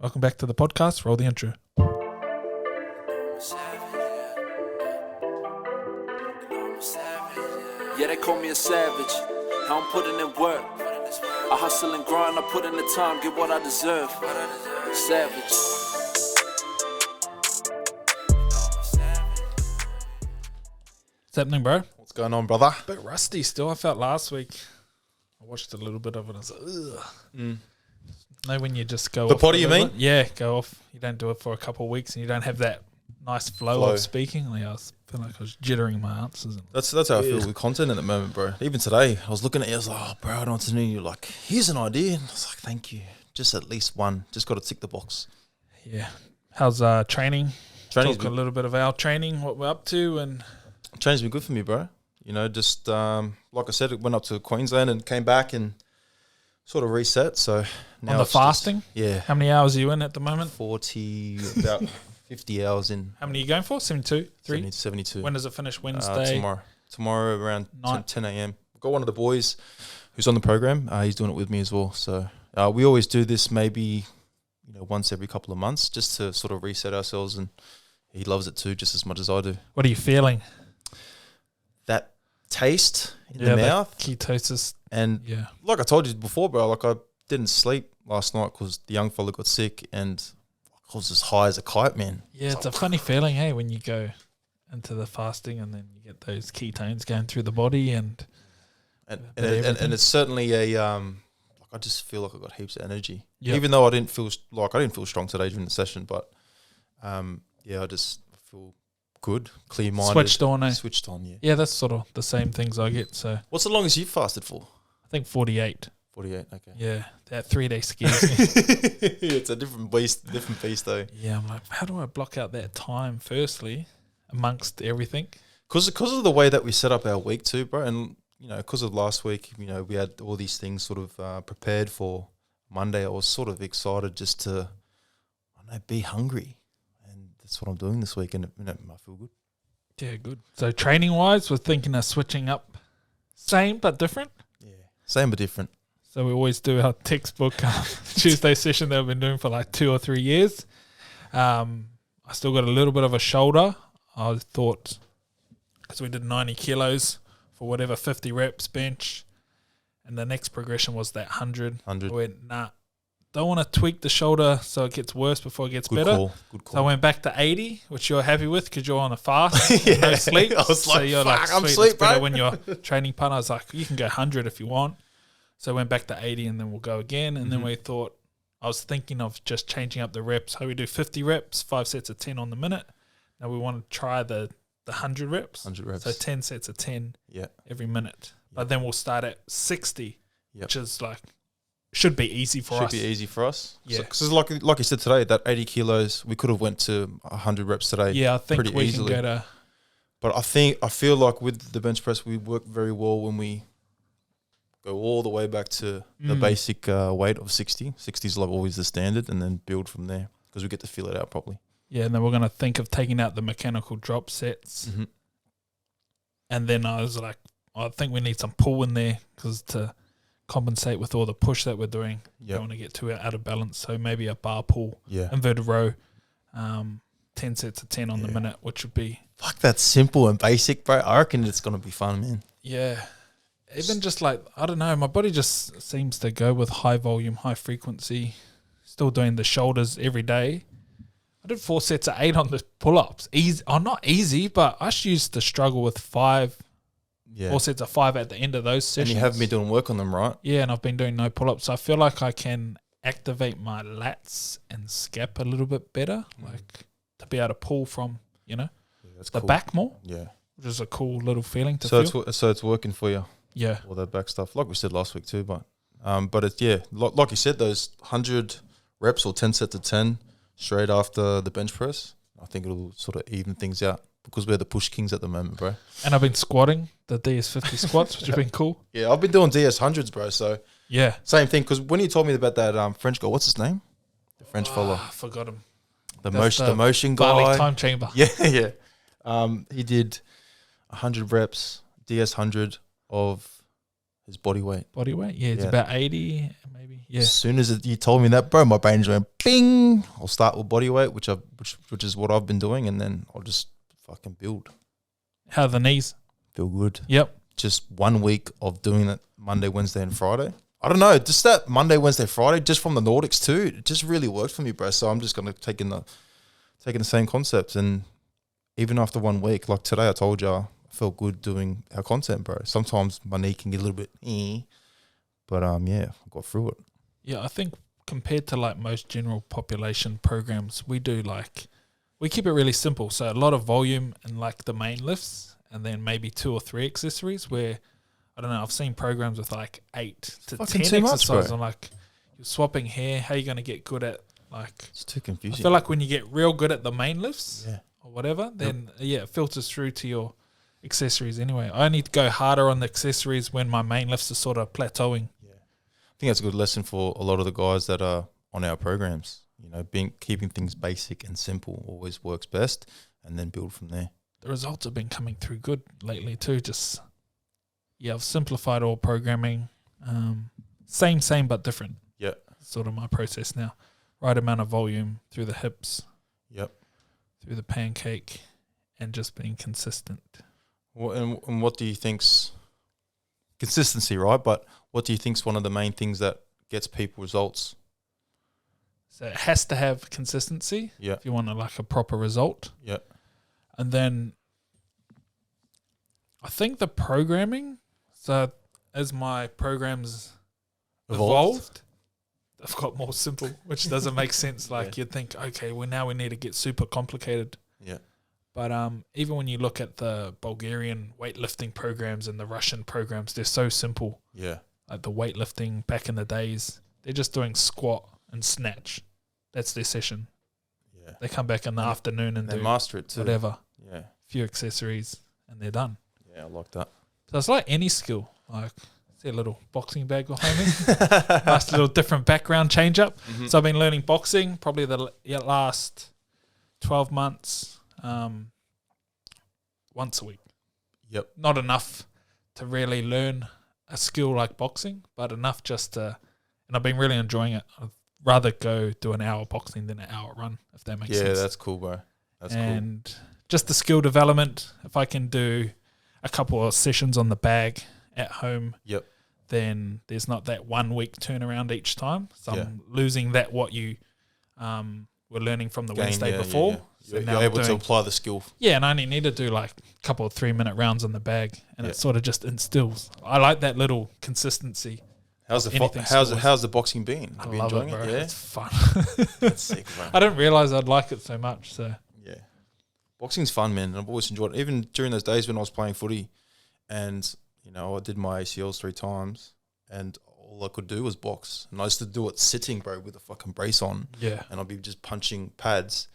Welcome back to the podcast. Roll the intro. Yeah, they call me a savage. How I'm putting in work. I hustle and grind, I put in the time, get what I deserve. Savage. What's happening, bro? What's going on, brother? A bit rusty still. I felt last week. I watched a little bit of it. I was like, ugh. Know when you just go The off. potty, you mean? Yeah, go off. You don't do it for a couple of weeks and you don't have that nice flow of speaking. Like, I feel like I was jittering my answers. That's how I feel with content at the moment, bro. Even today, I was looking at you, I was like, oh, bro, I don't want to know. You're like, here's an idea. And I was like, thank you. Just at least one. Just got to tick the box. Yeah. How's training? Training's Talk a little bit of our training, what we're up to. And training's been good for me, bro. You know, just like I said, it went up to Queensland and came back and sort of reset. So now on the it's fasting? Yeah. How many hours are you in at the moment? 40, about 50 hours in. How many are you going for? 72? 3? 72. When does it finish? Wednesday? Tomorrow around 10 a.m. I've got one of the boys who's on the program. He's doing it with me as well. So we always do this maybe once every couple of months just to sort of reset ourselves, and he loves it too just as much as I do. What are you feeling? That taste in the mouth. Ketosis. And like I told you before, bro, like I didn't sleep last night because the young fella got sick and I was as high as a kite, man. Yeah, it's a funny feeling, hey, when you go into the fasting and then you get those ketones going through the body and it's certainly a I just feel like I got heaps of energy. Yep. Even though I didn't feel strong today during the session, but I just feel good, clear-minded. Switched on, eh? Switched on, yeah. Yeah, that's sort of the same things I get. So what's the longest you've fasted for? I think 48. 48, okay. Yeah, that 3-day scares me. It's a different beast though. Yeah, I'm like, how do I block out that time firstly amongst everything? Because of the way that we set up our week too, bro, and because of last week, we had all these things sort of prepared for Monday. I was sort of excited just to, be hungry, and that's what I'm doing this week, and I feel good. Yeah, good. So training wise, we're thinking of switching up, same but different. Yeah, same but different. So we always do our textbook Tuesday session that we've been doing for like 2 or 3 years. I still got a little bit of a shoulder. I thought, because we did 90 kilos for whatever, 50 reps bench. And the next progression was that 100. I went, nah, don't want to tweak the shoulder so it gets worse before it gets better. Good call. So I went back to 80, which you're happy with because you're on a fast, no sleep. I was so you're fuck, I'm sweet, sleep, it's better bro. when you're training partner. I was like, you can go 100 if you want. So I went back to 80 and then we'll go again. And then we thought, I was thinking of just changing up the reps. So we do 50 reps, 5 sets of 10 on the minute. Now we want to try the 100 reps. 100 reps. So 10 sets of 10 every minute. Yeah. But then we'll start at 60, which is like, should be easy for us. Should be easy for us. Yeah. Because like you said today, that 80 kilos, we could have went to 100 reps today. Yeah, I think pretty we easily. can go to... But I feel like with the bench press, we work very well when we go all the way back to the basic weight of 60. 60 is like always the standard, and then build from there because we get to feel it out properly. Yeah, and then we're going to think of taking out the mechanical drop sets. Mm-hmm. And then I was like, I think we need some pull in there because to compensate with all the push that we're doing, don't want to get too out of balance. So maybe a bar pull, inverted row, 10 sets of 10 on the minute, which would be... Fuck, that's simple and basic, bro. I reckon it's going to be fun, man. Yeah. Even just like, I don't know, my body just seems to go with high volume, high frequency. Still doing the shoulders every day. I did 4 sets of 8 on the pull-ups. Easy, not easy, but I used to struggle with 4 sets of 5 at the end of those sessions. And you have been doing work on them, right? Yeah, and I've been doing no pull-ups. So I feel like I can activate my lats and scap a little bit better, like to be able to pull from, the cool. back more. Yeah. Which is a cool little feeling to feel. So it's working for you. Yeah. All that back stuff, like we said last week too. But it's like you said, those 100 reps or 10 sets of 10 straight after the bench press, I think it'll sort of even things out because we're the push kings at the moment, bro. And I've been squatting the DS50 squats, which have been cool. Yeah, I've been doing DS100s, bro. So yeah, same thing. Because when you told me about that French guy, what's his name? The French fella. I forgot him. The motion guy. Bali time chamber. Yeah. He did 100 reps, DS100 of His body weight. Body weight? Yeah, it's Yeah. about 80, maybe. Yeah. As soon as you told me that, bro, my brain just went bing. I'll start with body weight, which is what I've been doing, and then I'll just fucking build. How are the knees? Feel good. Yep. Just 1 week of doing it Monday, Wednesday, and Friday. I don't know, just that Monday, Wednesday, Friday, just from the Nordics too, it just really worked for me, bro. So I'm just gonna take in the same concepts, and even after 1 week, like today, I told you, I felt good doing our content, bro. Sometimes my knee can get a little bit, but yeah, I got through it. Yeah, I think compared to like most general population programs, we keep it really simple. So a lot of volume and like the main lifts, and then maybe 2 or 3 accessories. Where I don't know, I've seen programs with like 8 to Fucking 10 too much, exercises. bro. I'm like, you're swapping here. How are you going to get good at like? It's too I confusing. feel like when you get real good at the main lifts, Yeah. or whatever, then it filters through to your accessories anyway. I need to go harder on the accessories when my main lifts are sort of plateauing. I think that's a good lesson for a lot of the guys that are on our programs. You know, keeping things basic and simple always works best, and then build from there. The results have been coming through good lately too. I've simplified all programming. Same but different. Yeah. Sort of my process now. Right amount of volume through the hips. Yep. Through the pancake, and just being consistent. And what do you think's consistency, right? But what do you think's one of the main things that gets people results? So it has to have consistency. Yeah. If you want a proper result. Yeah. And then I think the programming. So as my programs evolved, they've got more simple, which doesn't make sense. Like you'd think, okay, well now we need to get super complicated. Yeah. But even when you look at the Bulgarian weightlifting programs and the Russian programs, they're so simple. Yeah. Like the weightlifting back in the days, they're just doing squat and snatch. That's their session. Yeah. They come back in the afternoon and They do master it too. whatever, Yeah. few accessories, and they're done. Yeah, I like that. So it's like any skill. Like, see a little boxing bag behind me. Nice little different background change up. Mm-hmm. So I've been learning boxing probably the last 12 months, once a week. Yep. Not enough to really learn a skill like boxing, but enough just to, and I've been really enjoying it. I'd rather go do an hour boxing than an hour run, if that makes sense. Yeah, that's cool, bro. That's and just the skill development, if I can do a couple of sessions on the bag at home, Yep. then there's not that 1 week turnaround each time. So I'm losing that what you were learning from the Wednesday before. Yeah. So You're able to apply the skill. Yeah, and I only need to do like a couple of 3-minute rounds on the bag, and it sort of just instills. I like that little consistency. How's the boxing been? I Have you love enjoying it, bro. it? Yeah. It's fun. That's sick, bro. I didn't realize I'd like it so much. So Yeah. Boxing's fun, man. I've always enjoyed it. Even during those days when I was playing footy and, you know, I did my ACLs 3 times and all I could do was box. And I used to do it sitting, bro, with a fucking brace on. yeah, And I'd be just punching pads.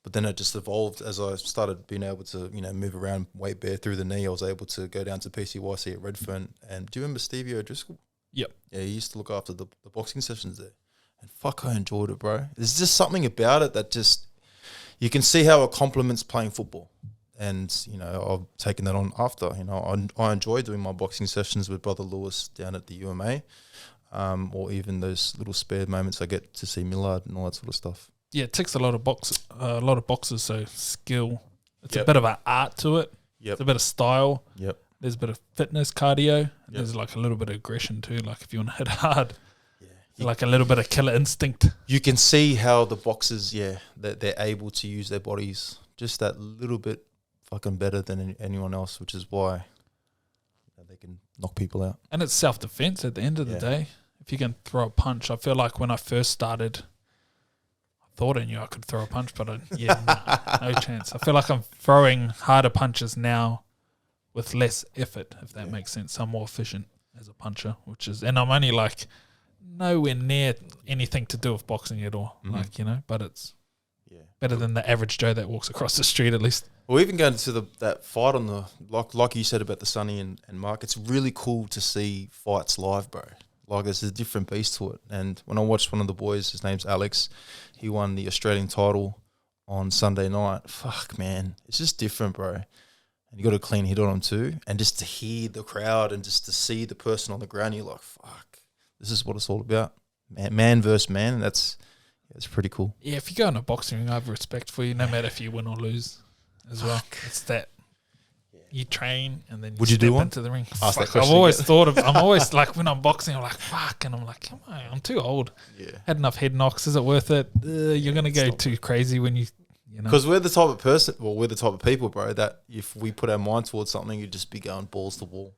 But then it just evolved as I started being able to, you know, move around, weight bear through the knee. I was able to go down to PCYC at Redfern. And do you remember Stevie O'Driscoll? Yep. Yeah, he used to look after the boxing sessions there. And fuck, I enjoyed it, bro. There's just something about it that just, you can see how it complements playing football. And, you know, I've taken that on after. You know, I enjoy doing my boxing sessions with Brother Lewis down at the UMA, or even those little spare moments I get to see Millard and all that sort of stuff. yeah, it takes a lot of boxes. So skill, it's a bit of an art to it. Yep. It's a bit of style. Yep. There's a bit of fitness, cardio. And there's like a little bit of aggression too. Like if you want to hit hard, like a little bit of killer instinct. You can see how the boxers, that they're able to use their bodies just that little bit fucking better than anyone else, which is why they can knock people out. And it's self-defense at the end of the day. If you can throw a punch, I feel like when I first started, I thought I knew I could throw a punch, but no chance. I feel like I'm throwing harder punches now with less effort, if that makes sense. I'm more efficient as a puncher, and I'm only like nowhere near anything to do with boxing at all. Mm-hmm. Like, you know, but it's better than the average Joe that walks across the street at least. Well, even going to that fight on the, like you said about the Sonny and Mark, it's really cool to see fights live, bro. Like there's a different beast to it. And when I watched one of the boys, his name's Alex, he won the Australian title on Sunday night. Fuck, man. It's just different, bro. and you got a clean hit on them too, and just to hear the crowd and just to see the person on the ground, you're like, fuck, this is what it's all about. Man versus man, and it's pretty cool. Yeah, if you go in a boxing ring, I have respect for you, no matter if you win or lose as well. It's that. You train and then you Would you step do one? into the ring. Ask that Fuck, I've question always again. thought of, I'm always like, when I'm boxing, I'm like, fuck. And I'm like, come on, I'm too old. Yeah. Had enough head knocks. Is it worth it? You're going to go too crazy when you know. Because we're the type of person, we're the type of people, bro, that if we put our mind towards something, you'd just be going balls to wall.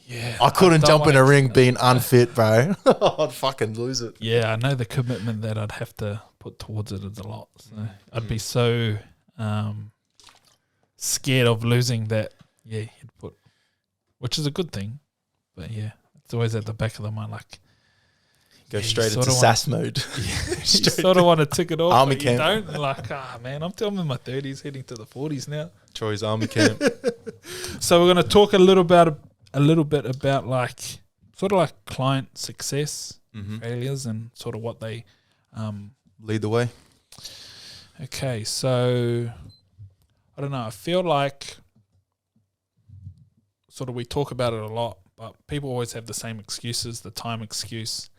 Yeah. I couldn't don't jump in wanna- a ring being unfit, bro. I'd fucking lose it. Yeah, I know the commitment that I'd have to put towards it is a lot. So I'd be so scared of losing that, you'd put, which is a good thing. But yeah, it's always at the back of the mind, like, Go you straight into sorta SAS mode. you sort of want to tick it off, Army but camp. you don't. Like, man, I'm in my 30s, heading to the 40s now. Troy's army camp. So we're going to talk a little bit about like sort of like client success, failures, and sort of what they. Lead the way. Okay, so I don't know. I feel like sort of we talk about it a lot, but people always have the same excuses. The time excuse.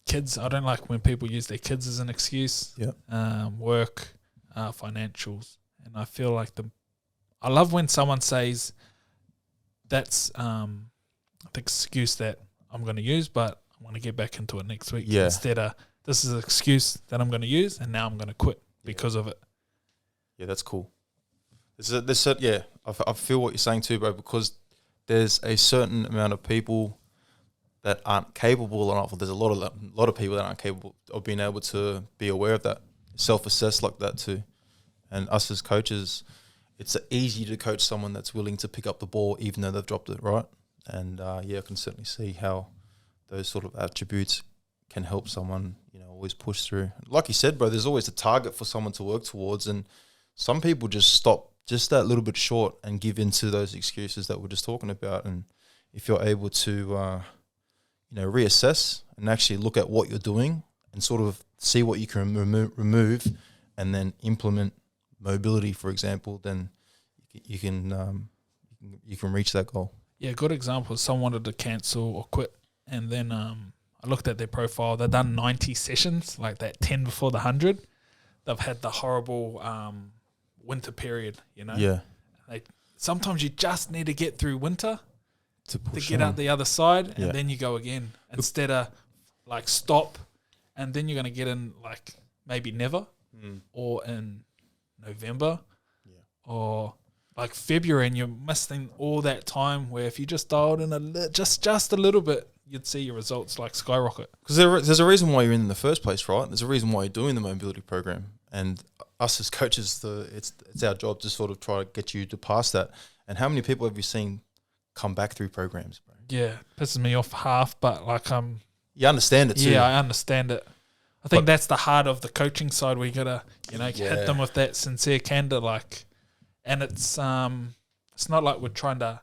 Kids, I don't like when people use their kids as an excuse. Yeah. Work, financials, and I feel like I love when someone says that's the excuse that I'm going to use, but I want to get back into it next week. Yeah. Instead of this is an excuse that I'm going to use, and now I'm going to quit because of it. Yeah, that's cool. I feel what you're saying too, bro, because there's a certain amount of people that aren't capable enough. There's a lot of people that aren't capable of being able to be aware of that, self-assess like that too. And us as coaches, it's easy to coach someone that's willing to pick up the ball even though they've dropped it, right? And I can certainly see how those sort of attributes can help someone, always push through. Like you said, bro, there's always a target for someone to work towards, and some people just stop just that little bit short and give into those excuses that we're just talking about. And if you're able to, reassess and actually look at what you're doing and sort of see what you can remove and then implement mobility, for example, then you can reach that goal. Yeah, good example. Someone wanted to cancel or quit, and then I looked at their profile. They've done 90 sessions, like that 10 before the 100. They've had the horrible winter period, Yeah. Sometimes you just need to get through winter To get out the other side, Yeah. and then you go again. Instead of like stop, and then you're going to get in like maybe never, or in November, or like February, and you're missing all that time where if you just dialed in just a little bit, you'd see your results like skyrocket. Because there's a reason why you're in the first place, right? There's a reason why you're doing the mobility program, and us as coaches, it's our job to sort of try to get you to pass that. And how many people have you seen come back through programs, bro? Yeah, pisses me off half, but like You understand it too. yeah, I understand it. I think that's the heart of the coaching side where you gotta, hit them with that sincere candor, like, and it's not like we're trying to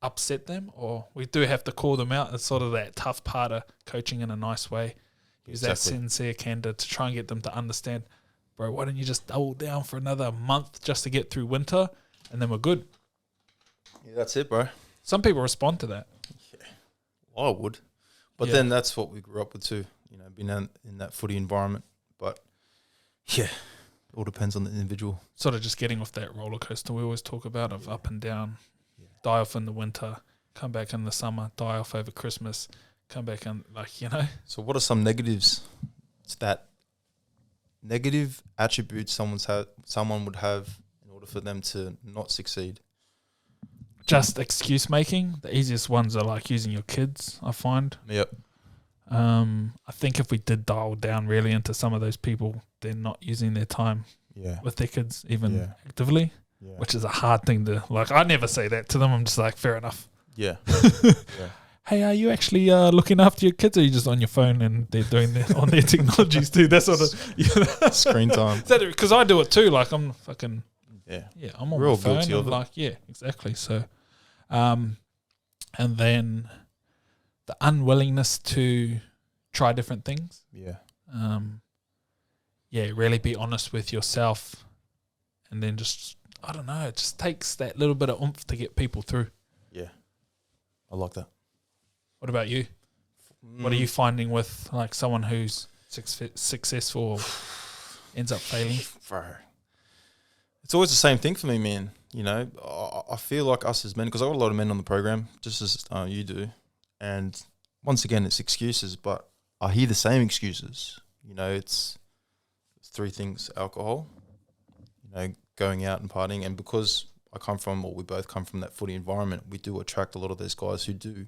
upset them, or we do have to call them out. It's sort of that tough part of coaching in a nice way. Use that sincere candor to try and get them to understand, bro, why don't you just double down for another month just to get through winter, and then we're good. Yeah, that's it, bro. Some people respond to that. I would. But then that's what we grew up with too, being in that footy environment. But yeah, it all depends on the individual. Sort of just getting off that roller coaster we always talk about of up and down. Die off in the winter, come back in the summer, die off over Christmas, come back in, So what are some negatives? It's that negative attributes someone would have in order for them to not succeed. Just excuse making. The easiest ones are like using your kids, I find. Yep. I think if we did dial down really into some of those people, they're not using their time with their kids even actively, which is a hard thing to, like, I never say that to them. I'm just like, fair enough. Yeah. Hey, are you actually looking after your kids, or are you just on your phone and they're doing that on their technologies too? That's sort of Screen time. Because I do it too. Like, I'm fucking I'm on We're all my phone. guilty of it. Like, exactly. So, and then the unwillingness to try different things. Yeah. Really be honest with yourself, and then just I don't know. It just takes that little bit of oomph to get people through. Yeah, I like that. What about you? What are you finding with like someone who's successful or ends up failing? Bro, it's always the same thing for me, man. You know, I feel like us as men, because I got a lot of men on the program, just as you do. And once again, it's excuses, but I hear the same excuses. You know, it's 3 things: alcohol, you know, going out and partying. And because we both come from that footy environment, we do attract a lot of those guys who do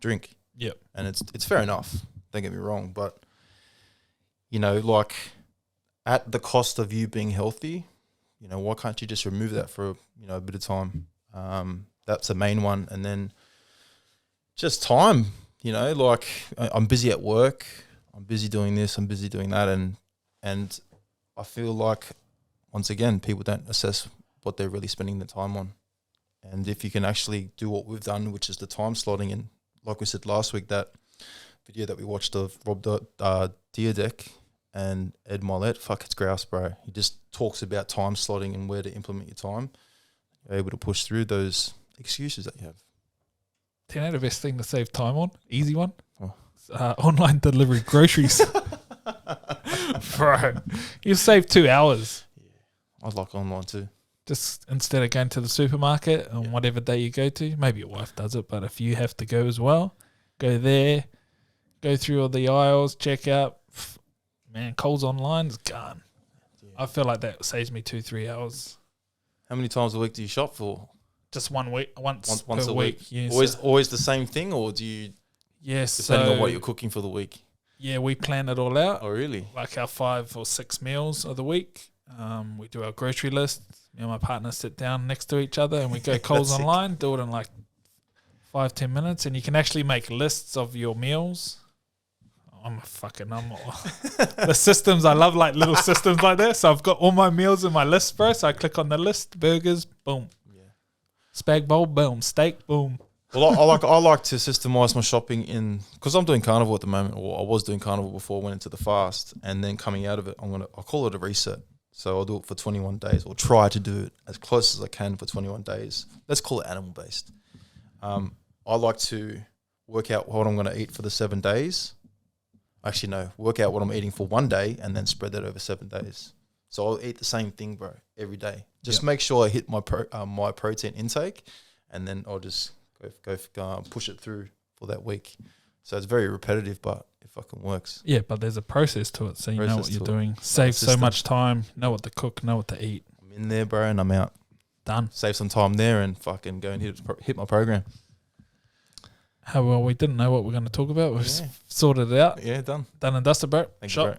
drink. Yep. And it's fair enough. Don't get me wrong, but you know, like at the cost of you being healthy, you know, why can't you just remove that for a bit of time? That's the main one, and then just time. You know, like I'm busy at work, I'm busy doing this, I'm busy doing that, and I feel like once again people don't assess what they're really spending their time on. And if you can actually do what we've done, which is the time slotting, and like we said last week, that video that we watched of Rob Deerdeck and Ed Mollett, fuck, it's grouse, bro. He just talks about time slotting and where to implement your time. You're able to push through those excuses that you have. Do you know the best thing to save time on? Easy one. Oh. Online delivery groceries. Bro, you save 2 hours. I like online too. Just instead of going to the supermarket on whatever day you go to, maybe your wife does it, but if you have to go as well, go there, go through all the aisles, check out. Man, Coles Online is gone. Yeah. I feel like that saves me 2-3 hours. How many times a week do you shop for? Just once per a week. Yes. Always the same thing, or do you? Yes. Depending on what you're cooking for the week. Yeah, we plan it all out. Oh, really? Like our 5 or 6 meals of the week. We do our grocery list. Me and my partner sit down next to each other and we go Coles Online, do it in like 5-10 minutes, and you can actually make lists of your meals. The systems, I love like little systems like that. So I've got all my meals in my list, bro. So I click on the list, burgers, boom. Yeah. Spag bowl, boom. Steak, boom. Well, I like to systemize my shopping because I'm doing carnival at the moment, or I was doing carnival before I went into the fast, and then coming out of it, I'll call it a reset. So I'll do it for 21 days, or try to do it as close as I can for 21 days. Let's call it animal based. I like to work out what I'm going to eat for the 7 days. Actually, no, work out what I'm eating for 1 day and then spread that over 7 days. So I'll eat the same thing, bro, every day. Just make sure I hit my my protein intake, and then I'll just go push it through for that week. So it's very repetitive, but it fucking works. Yeah, but there's a process to it, so you know what you're doing. Save so much time, know what to cook, know what to eat. I'm in there, bro, and I'm out. Done. Save some time there and fucking go and hit my program. How well, we didn't know what we're going to talk about. We've sorted it out. Yeah, done. Done and dusted, bro. Thank you, bro.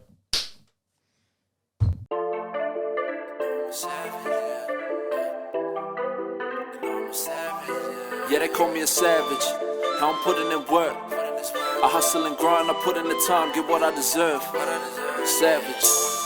Yeah, they call me a savage. How I'm putting in work. I hustle and grind, I put in the time, get what I deserve. Savage.